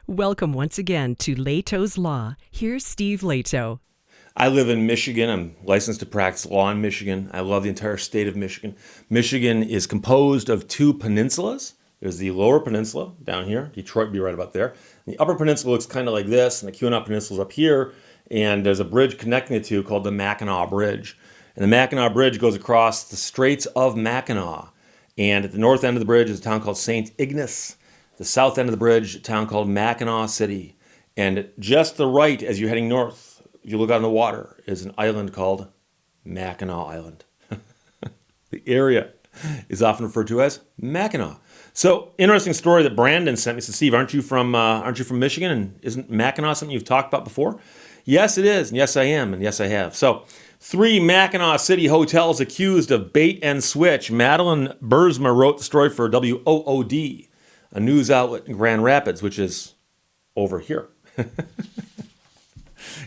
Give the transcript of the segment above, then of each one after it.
Welcome once again to Lehto's Law. Here's Steve Lehto. I live in Michigan. I'm licensed to practice law in Michigan. I love the entire state of Michigan. Michigan is composed of two peninsulas. There's the Lower Peninsula down here. Detroit would be right about there. And the Upper Peninsula looks kind of like this, and the Mackinaw Peninsula is up here. And there's a bridge connecting the two called the Mackinaw Bridge. And the Mackinaw Bridge goes across the Straits of Mackinac. And at the north end of the bridge is a town called St. Ignace. The south end of the bridge, a town called Mackinaw City. And just to the right, as you're heading north, if you look out on the water, is an island called Mackinaw Island. The area is often referred to as Mackinaw. So, interesting story that Brandon sent me. He said, Steve, aren't you from Michigan? And isn't Mackinaw something you've talked about before? Yes, it is. And yes, I am. And yes, I have. So, 3 Mackinaw City hotels accused of bait and switch. Madeline Bursma wrote the story for WOOD, a news outlet in Grand Rapids, which is over here.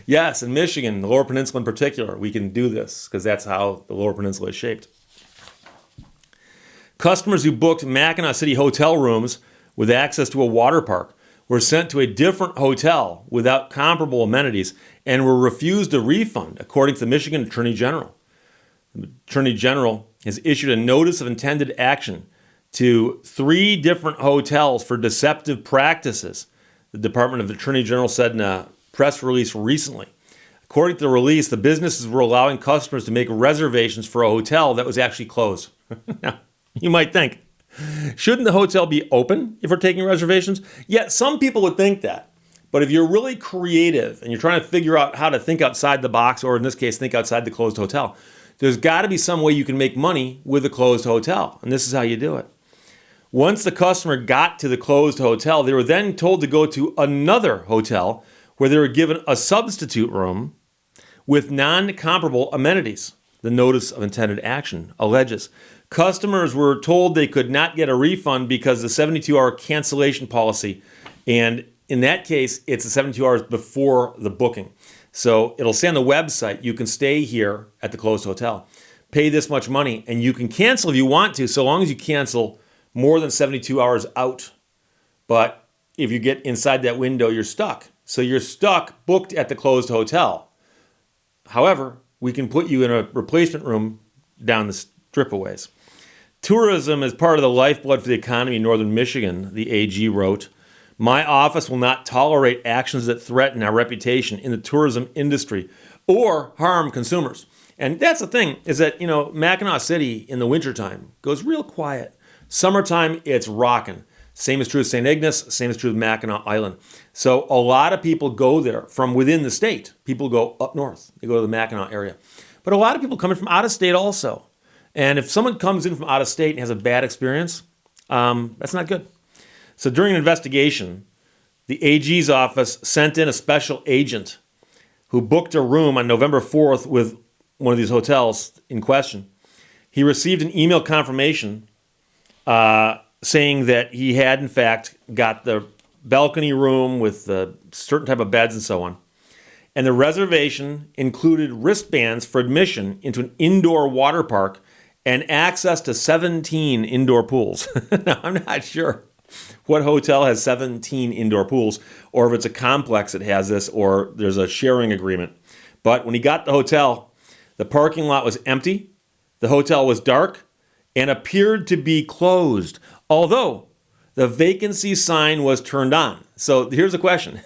Yes, in Michigan, the Lower Peninsula in particular, we can do this because that's how the Lower Peninsula is shaped. Customers who booked Mackinaw City hotel rooms with access to a water park were sent to a different hotel without comparable amenities and were refused a refund, according to the Michigan Attorney General. The Attorney General has issued a notice of intended action to 3 different hotels for deceptive practices, the Department of the Attorney General said in a press release recently. According to the release, the businesses were allowing customers to make reservations for a hotel that was actually closed. Now, you might think, shouldn't the hotel be open if we're taking reservations? Yeah, some people would think that. But if you're really creative and you're trying to figure out how to think outside the box, or in this case, think outside the closed hotel, there's got to be some way you can make money with a closed hotel. And this is how you do it. Once the customer got to the closed hotel, they were then told to go to another hotel where they were given a substitute room with non-comparable amenities. The notice of intended action alleges. Customers were told they could not get a refund because of the 72-hour cancellation policy. And in that case, it's the 72 hours before the booking. So it'll say on the website, you can stay here at the closed hotel, pay this much money, and you can cancel if you want to, so long as you cancel more than 72 hours out. But if you get inside that window, you're stuck. So you're stuck, booked at the closed hotel. However, we can put you in a replacement room down the strip a ways. Tourism is part of the lifeblood for the economy in northern Michigan, the AG wrote. My office will not tolerate actions that threaten our reputation in the tourism industry or harm consumers. And that's the thing, is that, Mackinaw City in the wintertime goes real quiet. Summertime, it's rocking. Same is true of St. Ignace, same is true of Mackinac Island. So a lot of people go there from within the state. People go up north. They go to the Mackinac area. But a lot of people coming from out of state also. And if someone comes in from out of state and has a bad experience, that's not good. So during an investigation, the AG's office sent in a special agent who booked a room on November 4th with one of these hotels in question. He received an email confirmation saying that he had, in fact, got the balcony room with the certain type of beds and so on. And the reservation included wristbands for admission into an indoor water park and access to 17 indoor pools. Now, I'm not sure what hotel has 17 indoor pools, or if it's a complex that has this, or there's a sharing agreement. But when he got the hotel, the parking lot was empty, the hotel was dark, and appeared to be closed, although the vacancy sign was turned on. So here's the question.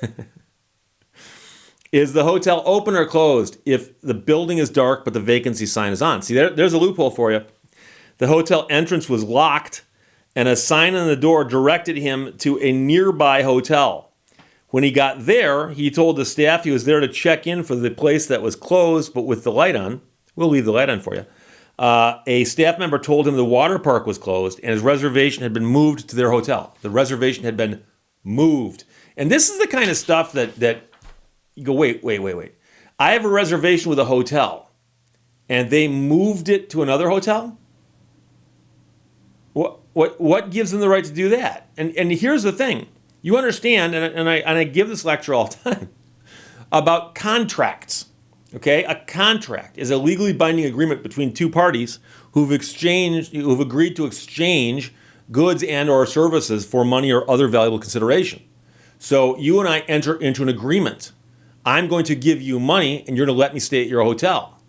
Is the hotel open or closed if the building is dark but the vacancy sign is on? See, there's a loophole for you. The hotel entrance was locked, and a sign on the door directed him to a nearby hotel. When he got there, he told the staff he was there to check in for the place that was closed but with the light on. We'll leave the light on for you. A staff member told him the water park was closed and his reservation had been moved to their hotel. The reservation had been moved. And this is the kind of stuff that you go, wait. I have a reservation with a hotel and they moved it to another hotel? What gives them the right to do that? And here's the thing. You understand, and I give this lecture all the time, about contracts. Okay, a contract is a legally binding agreement between two parties who've agreed to exchange goods and or services for money or other valuable consideration. So you and I enter into an agreement. I'm going to give you money and you're going to let me stay at your hotel.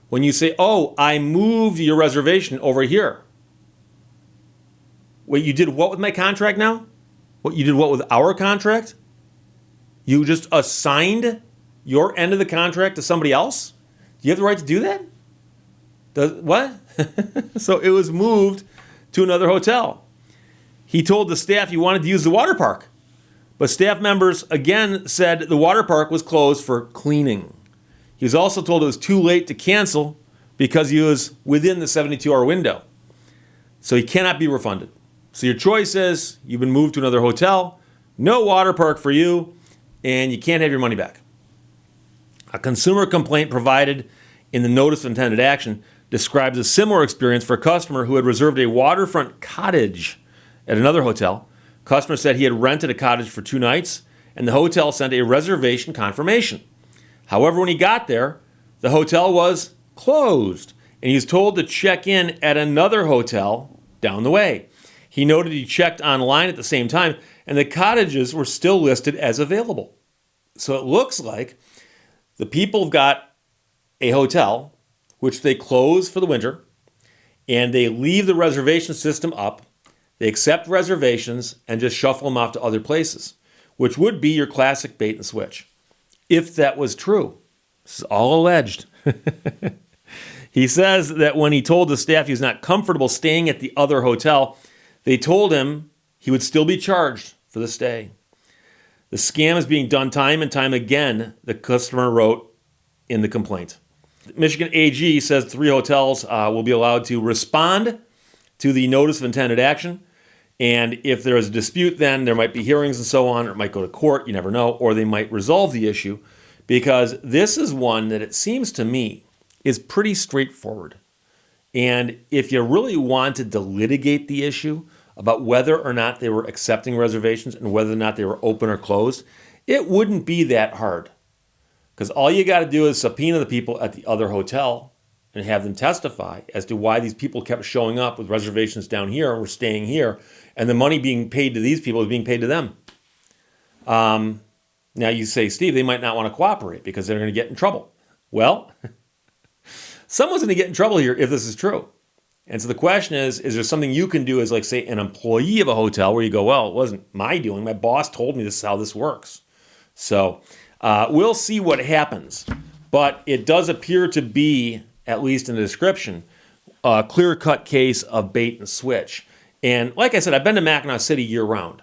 When you say, oh, I moved your reservation over here. Wait, you did what with my contract now? What, you did what with our contract? You just assigned your end of the contract to somebody else? Do you have the right to do that? What? So it was moved to another hotel. He told the staff he wanted to use the water park. But staff members again said the water park was closed for cleaning. He was also told it was too late to cancel because he was within the 72-hour window. So he cannot be refunded. So your choice is you've been moved to another hotel, no water park for you, and you can't have your money back. A consumer complaint provided in the notice of intended action describes a similar experience for a customer who had reserved a waterfront cottage at another hotel. Customer said he had rented a cottage for 2 nights, and the hotel sent a reservation confirmation. However, when he got there, the hotel was closed, and he was told to check in at another hotel down the way. He noted he checked online at the same time, and the cottages were still listed as available. So it looks like the people have got a hotel, which they close for the winter, and they leave the reservation system up. They accept reservations and just shuffle them off to other places, which would be your classic bait and switch. If that was true, this is all alleged. He says that when he told the staff he was not comfortable staying at the other hotel, they told him he would still be charged for the stay. The scam is being done time and time again, the customer wrote in the complaint. Michigan AG says 3 hotels will be allowed to respond to the notice of intended action. And if there is a dispute, then there might be hearings and so on, or it might go to court, you never know, or they might resolve the issue, because this is one that it seems to me is pretty straightforward. And if you really wanted to litigate the issue about whether or not they were accepting reservations and whether or not they were open or closed, it wouldn't be that hard. Because all you got to do is subpoena the people at the other hotel and have them testify as to why these people kept showing up with reservations down here and were staying here, and the money being paid to these people is being paid to them. Now you say, Steve, they might not want to cooperate because they're going to get in trouble. Well, someone's going to get in trouble here if this is true. And so the question is there something you can do as, like, say, an employee of a hotel where you go, well, it wasn't my doing. My boss told me this is how this works. So we'll see what happens. But it does appear to be, at least in the description, a clear-cut case of bait and switch. And like I said, I've been to Mackinaw City year-round.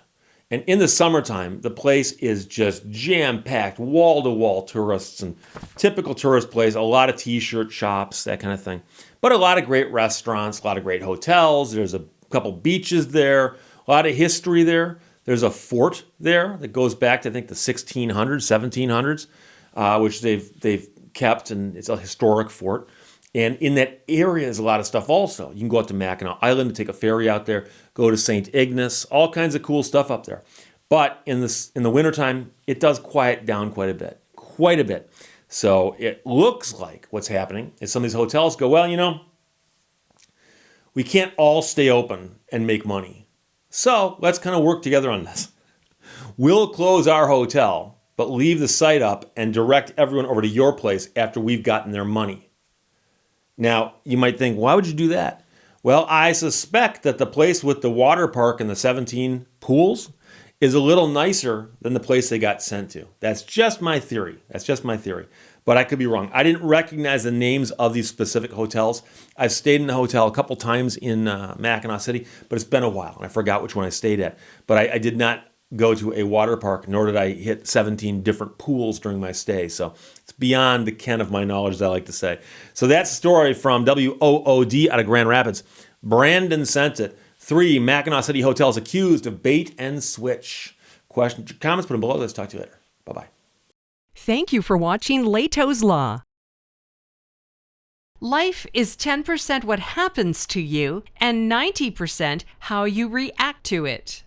And in the summertime, the place is just jam-packed, wall-to-wall tourists, and typical tourist place, a lot of T-shirt shops, that kind of thing. But a lot of great restaurants, a lot of great hotels. There's a couple beaches there, a lot of history there. There's a fort there that goes back to, I think, the 1600s, 1700s, which they've kept, and it's a historic fort. And in that area is a lot of stuff also. You can go out to Mackinac Island and take a ferry out there, go to St. Ignace, all kinds of cool stuff up there. But in the wintertime, it does quiet down quite a bit. So it looks like what's happening is some of these hotels go, well, we can't all stay open and make money. So let's kind of work together on this. We'll close our hotel, but leave the site up and direct everyone over to your place after we've gotten their money. Now, you might think, why would you do that? Well, I suspect that the place with the water park and the 17 pools is a little nicer than the place they got sent to. That's just my theory. But I could be wrong. I didn't recognize the names of these specific hotels. I've stayed in the hotel a couple times in Mackinaw City, but it's been a while, and I forgot which one I stayed at. But I did not go to a water park, nor did I hit 17 different pools during my stay. So it's beyond the ken of my knowledge, as I like to say. So that's the story from WOOD out of Grand Rapids. Brandon sent it. 3 Mackinaw City hotels accused of bait and switch. Questions, comments, put them below. Let's talk to you later. Bye-bye. Thank you for watching Lehto's Law. Life is 10% what happens to you and 90% how you react to it.